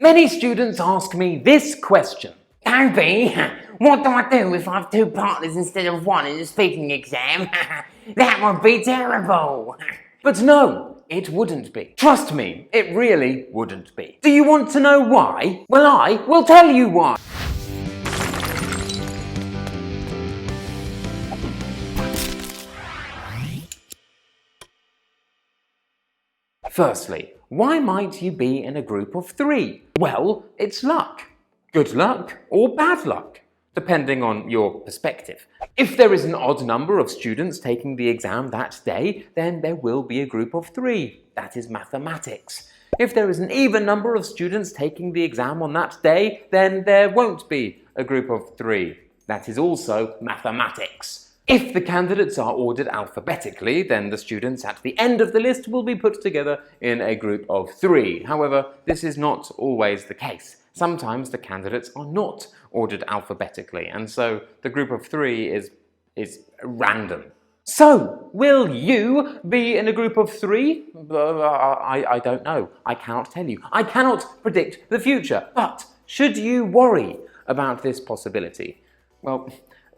Many students ask me this question. Toby, what do I do if I have two partners instead of one in the speaking exam? That would be terrible. But no, it wouldn't be. Trust me, it really wouldn't be. Do you want to know why? Well, I will tell you why. Firstly, why might you be in a group of three? Well, it's luck. Good luck or bad luck, depending on your perspective. If there is an odd number of students taking the exam that day, then there will be a group of three. That is mathematics. If there is an even number of students taking the exam on that day, then there won't be a group of three. That is also mathematics. If the candidates are ordered alphabetically, then the students at the end of the list will be put together in a group of three. However, this is not always the case. Sometimes the candidates are not ordered alphabetically, and so the group of three is random. So, will you be in a group of three? I don't know. I cannot tell you. I cannot predict the future. But should you worry about this possibility? Well,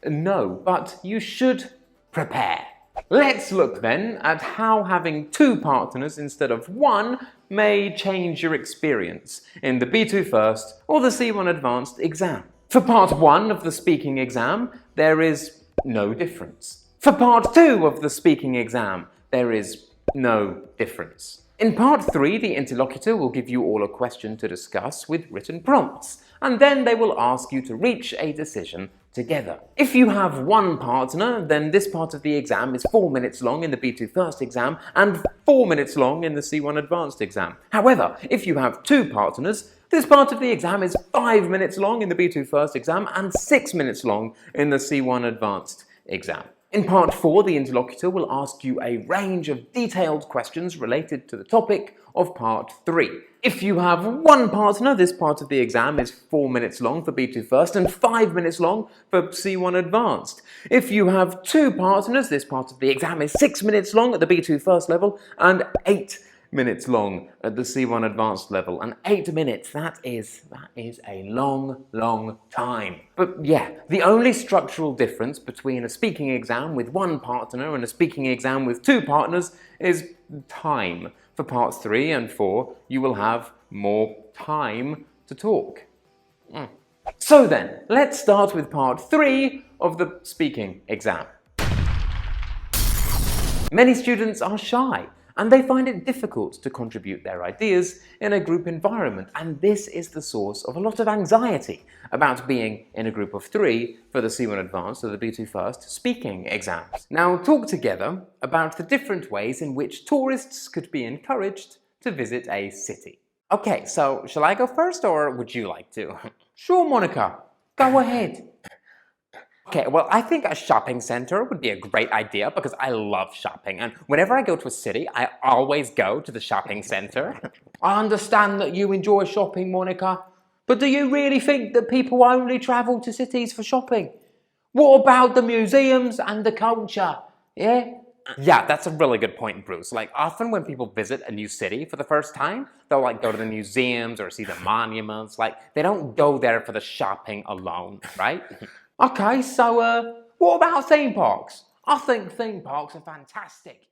no, but you should prepare. Let's look then at how having two partners instead of one may change your experience in the B2 First or the C1 Advanced exam. For part 1 of the speaking exam, there is no difference. For part 2 of the speaking exam, there is no difference. In part 3, the interlocutor will give you all a question to discuss with written prompts, and then they will ask you to reach a decision together. If you have one partner, then this part of the exam is 4 minutes long in the B2 First exam and 4 minutes long in the C1 Advanced exam. However, if you have two partners, this part of the exam is 5 minutes long in the B2 First exam and 6 minutes long in the C1 Advanced exam. In part 4, the interlocutor will ask you a range of detailed questions related to the topic of part 3. If you have one partner, this part of the exam is 4 minutes long for B2 First and 5 minutes long for C1 Advanced. If you have two partners, this part of the exam is 6 minutes long at the B2 First level and 8 minutes long at the C1 Advanced level. And 8 minutes, that is a long time. But yeah, the only structural difference between a speaking exam with one partner and a speaking exam with two partners is time. For parts 3 and 4, you will have more time to talk. So then, let's start with part 3 of the speaking exam. Many students are shy, and they find it difficult to contribute their ideas in a group environment, and this is the source of a lot of anxiety about being in a group of 3 for the C1 Advanced or the B2 First speaking exams. Now talk together about the different ways in which tourists could be encouraged to visit a city. Okay, so shall I go first or would you like to? Sure, Monica, go ahead. Okay, well, I think a shopping center would be a great idea because I love shopping, and whenever I go to a city, I always go to the shopping center. I understand that you enjoy shopping, Monica, but do you really think that people only travel to cities for shopping? What about the museums and the culture? Yeah? Yeah, that's a really good point, Bruce. Like, often when people visit a new city for the first time, they'll like go to the museums or see the monuments. Like, they don't go there for the shopping alone, right? Okay, so what about theme parks? I think theme parks are fantastic.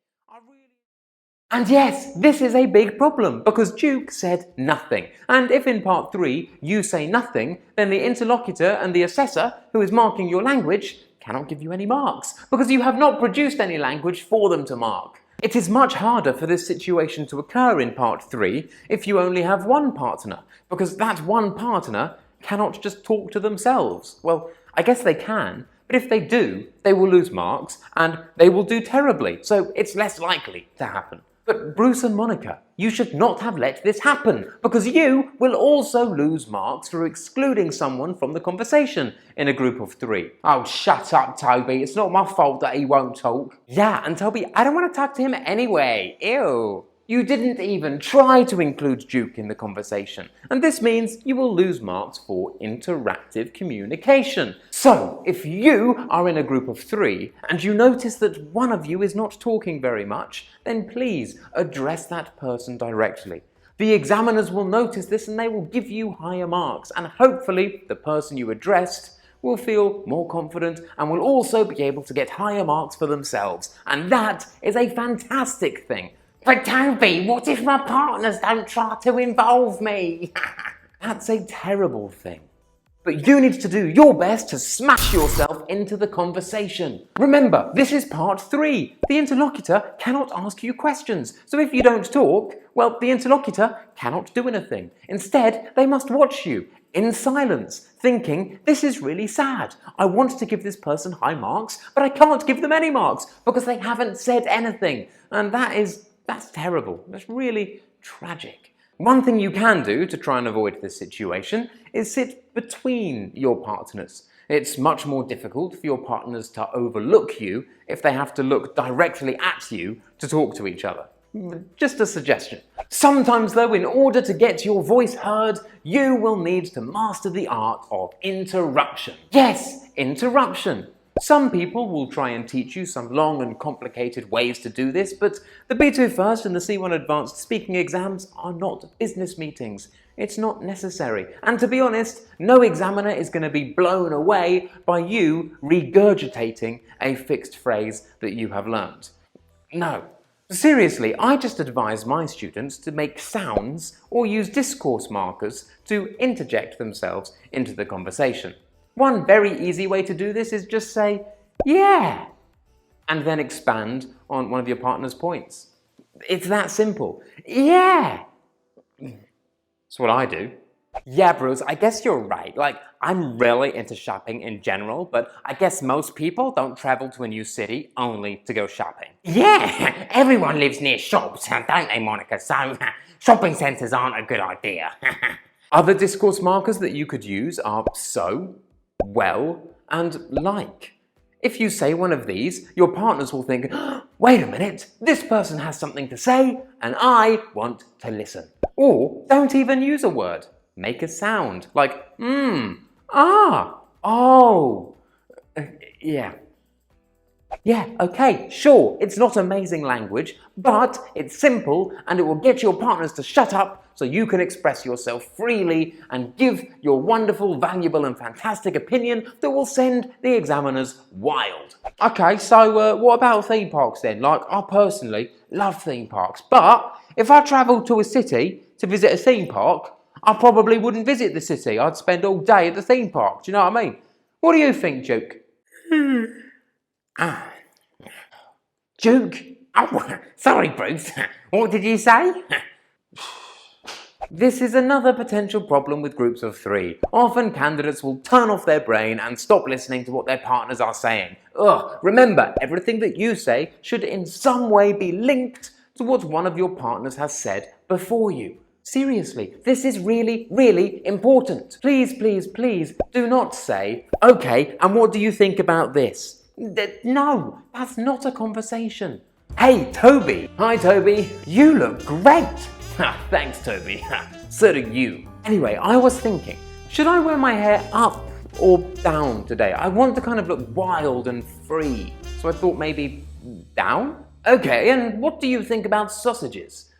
And yes, this is a big problem because Duke said nothing. And if in part 3 you say nothing, then the interlocutor and the assessor, who is marking your language, cannot give you any marks because you have not produced any language for them to mark. It is much harder for this situation to occur in part 3 if you only have one partner, because that one partner cannot just talk to themselves. Well, I guess they can, but if they do, they will lose marks and they will do terribly, so it's less likely to happen. But Bruce and Monica, you should not have let this happen, because you will also lose marks for excluding someone from the conversation in a group of 3. Oh, shut up, Toby. It's not my fault that he won't talk. Yeah, and Toby, I don't want to talk to him anyway. Ew. You didn't even try to include Duke in the conversation, and this means you will lose marks for interactive communication. So, if you are in a group of 3 and you notice that one of you is not talking very much, then please address that person directly. The examiners will notice this and they will give you higher marks, and hopefully the person you addressed will feel more confident and will also be able to get higher marks for themselves. And that is a fantastic thing. But Toby, what if my partners don't try to involve me? That's a terrible thing. But you need to do your best to smash yourself into the conversation. Remember, this is part 3. The interlocutor cannot ask you questions. So if you don't talk, well, the interlocutor cannot do anything. Instead, they must watch you in silence, thinking, this is really sad. I want to give this person high marks, but I can't give them any marks because they haven't said anything. And that's terrible. That's really tragic. One thing you can do to try and avoid this situation is sit between your partners. It's much more difficult for your partners to overlook you if they have to look directly at you to talk to each other. Just a suggestion. Sometimes though, in order to get your voice heard, you will need to master the art of interruption. Yes, interruption. Some people will try and teach you some long and complicated ways to do this, but the B2 First and the C1 Advanced speaking exams are not business meetings. It's not necessary. And to be honest, no examiner is going to be blown away by you regurgitating a fixed phrase that you have learned. No. Seriously, I just advise my students to make sounds or use discourse markers to interject themselves into the conversation. One very easy way to do this is just say, yeah, and then expand on one of your partner's points. It's that simple. Yeah. That's what I do. Yeah, Bruce, I guess you're right. I'm really into shopping in general, but I guess most people don't travel to a new city only to go shopping. Yeah, everyone lives near shops, don't they, Monica? So shopping centres aren't a good idea. Other discourse markers that you could use are so, well, and like. If you say one of these, your partners will think, wait a minute, this person has something to say and I want to listen. Or don't even use a word. Make a sound like, ah, oh, yeah. Yeah, okay, sure, it's not amazing language, but it's simple and it will get your partners to shut up so you can express yourself freely and give your wonderful, valuable and fantastic opinion that will send the examiners wild. Okay, so what about theme parks then? I personally love theme parks, but if I travelled to a city to visit a theme park, I probably wouldn't visit the city. I'd spend all day at the theme park, do you know what I mean? What do you think, Duke? Duke? Oh, sorry, Bruce. What did you say? This is another potential problem with groups of 3. Often candidates will turn off their brain and stop listening to what their partners are saying. Remember, everything that you say should in some way be linked to what one of your partners has said before you. Seriously, this is really, really important. Please, please, please do not say, okay, and what do you think about this? No, that's not a conversation. Hey, Toby. Hi, Toby. You look great. Thanks, Toby. So do you. Anyway, I was thinking, should I wear my hair up or down today? I want to kind of look wild and free. So I thought maybe down? Okay, and what do you think about sausages?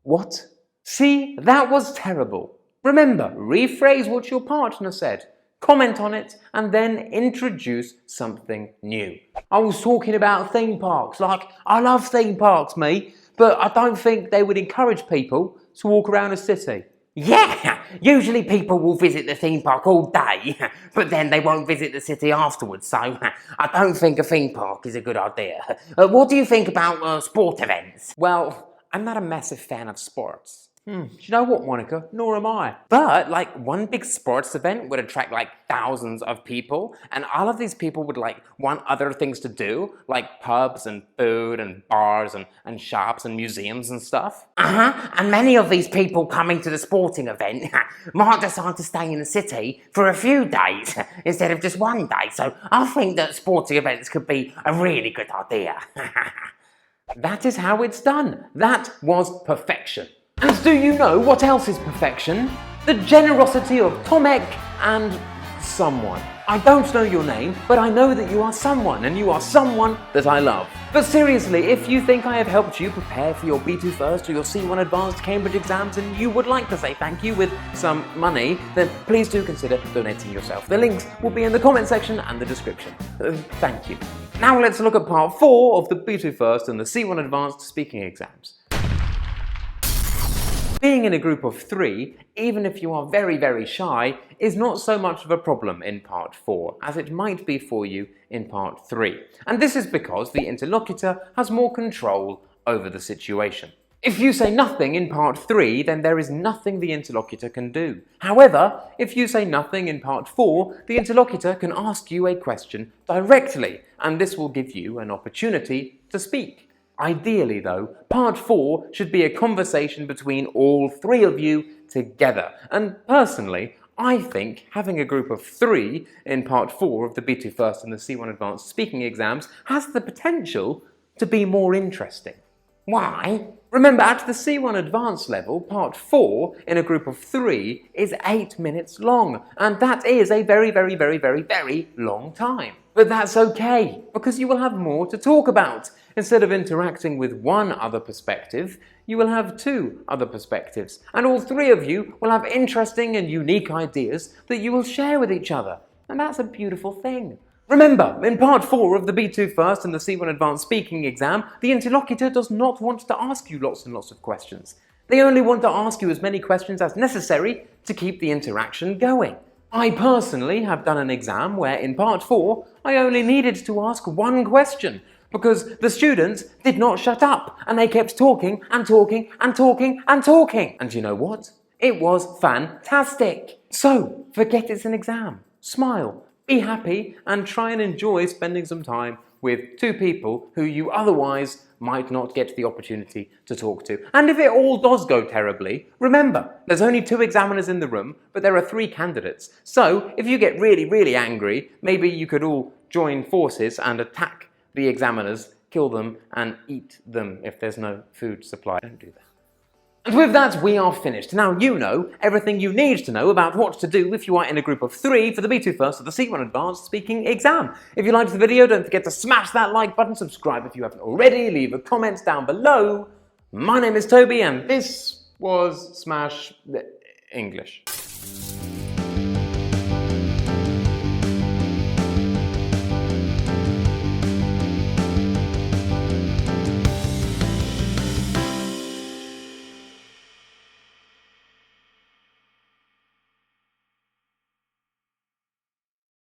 What? See, that was terrible. Remember, rephrase what your partner said. Comment on it and then introduce something new. I was talking about theme parks, I love theme parks, me, but I don't think they would encourage people to walk around a city. Yeah, usually people will visit the theme park all day, but then they won't visit the city afterwards, so I don't think a theme park is a good idea. What do you think about sport events? Well, I'm not a massive fan of sports. Do you know what, Monica? Nor am I. But one big sports event would attract thousands of people, and all of these people would want other things to do, like pubs and food and bars and shops and museums and stuff. And many of these people coming to the sporting event might decide to stay in the city for a few days instead of just one day. So I think that sporting events could be a really good idea. That is how it's done. That was perfection. And do you know what else is perfection? The generosity of Tomek and someone. I don't know your name, but I know that you are someone, and you are someone that I love. But seriously, if you think I have helped you prepare for your B2 First or your C1 Advanced Cambridge exams and you would like to say thank you with some money, then please do consider donating yourself. The links will be in the comment section and the description. Thank you. Now let's look at part 4 of the B2 First and the C1 Advanced speaking exams. Being in a group of 3, even if you are very, very shy, is not so much of a problem in part 4, as it might be for you in part 3. And this is because the interlocutor has more control over the situation. If you say nothing in part 3, then there is nothing the interlocutor can do. However, if you say nothing in part 4, the interlocutor can ask you a question directly, and this will give you an opportunity to speak. Ideally though, part 4 should be a conversation between all 3 of you together. And personally, I think having a group of 3 in part 4 of the B2 First and the C1 Advanced speaking exams has the potential to be more interesting. Why? Remember, at the C1 Advanced level, part 4 in a group of 3 is 8 minutes long, and that is a very, very, very, very, very long time. But that's okay, because you will have more to talk about. Instead of interacting with one other perspective, you will have 2 other perspectives, and all 3 of you will have interesting and unique ideas that you will share with each other, and that's a beautiful thing. Remember, in part 4 of the B2 First and the C1 Advanced speaking exam, the interlocutor does not want to ask you lots and lots of questions. They only want to ask you as many questions as necessary to keep the interaction going. I personally have done an exam where in part 4 I only needed to ask one question because the students did not shut up and they kept talking and talking and talking and talking. And you know what? It was fantastic. So, forget it's an exam. Smile, be happy and try and enjoy spending some time with 2 people who you otherwise might not get the opportunity to talk to. And if it all does go terribly, remember, there's only 2 examiners in the room, but there are 3 candidates. So if you get really, really angry, maybe you could all join forces and attack the examiners, kill them, and eat them if there's no food supply. Don't do that. And with that, we are finished. Now you know everything you need to know about what to do if you are in a group of 3 for the B2 First or the C1 Advanced speaking exam. If you liked the video, don't forget to smash that like button, subscribe if you haven't already, leave a comment down below. My name is Toby, and this was Smash English.